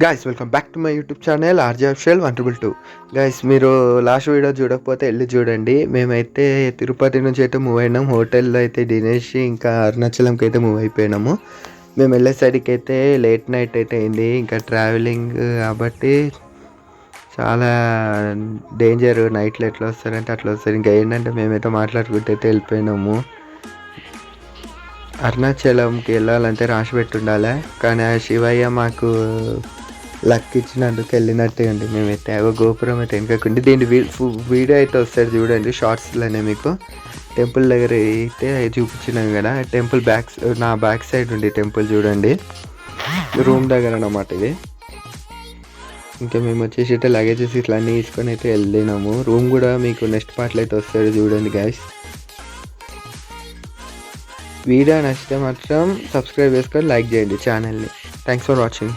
Guys welcome back to my YouTube channel RJ official 122. Guys మీరు last video చూడకపోతే వెళ్ళి చూడండి. మేమైతే తిరుపతి నుంచి అయితే మూవ్ అయినాం. హోటల్లో అయితే తినేసి ఇంకా అరుణాచలంకి అయితే మూవ్ అయిపోయినాము. మేము వెళ్ళేసరికి అయితే లేట్ నైట్ అయితే అయింది. ఇంకా ట్రావెలింగ్ కాబట్టి చాలా డేంజర్. నైట్లో ఎట్లా వస్తారంటే అట్లా వస్తారు. ఇంకా ఏంటంటే మేమైతే మాట్లాడుకుంటూ అయితే వెళ్ళిపోయినాము. అరుణాచలంకి వెళ్ళాలంటే రాసి పెట్టి ఉండాలి, కానీ ఆ శివయ్య మాకు లక్ ఇచ్చినందుకు వెళ్ళినట్టే అండి. మేమైతే గోపురం అయితే వెనకకుండి దీని వీడియో అయితే వస్తుంది చూడండి షార్ట్స్లోనే. మీకు టెంపుల్ దగ్గర అయితే చూపించినాం కదా, టెంపుల్ నా బ్యాక్ సైడ్ ఉండి టెంపుల్ చూడండి, రూమ్ దగ్గర అన్నమాట ఇది. ఇంకా మేము వచ్చేసి అయితే లగేజెస్ ఇట్లా అన్నీ తీసుకొని అయితే వెళ్ళినాము. రూమ్ కూడా మీకు నెక్స్ట్ పార్ట్లో అయితే వస్తుంది చూడండి గైస్. వీడియో నచ్చితే మాత్రం సబ్స్క్రైబ్ చేసుకొని లైక్ చేయండి ఛానల్ని. Thanks for watching.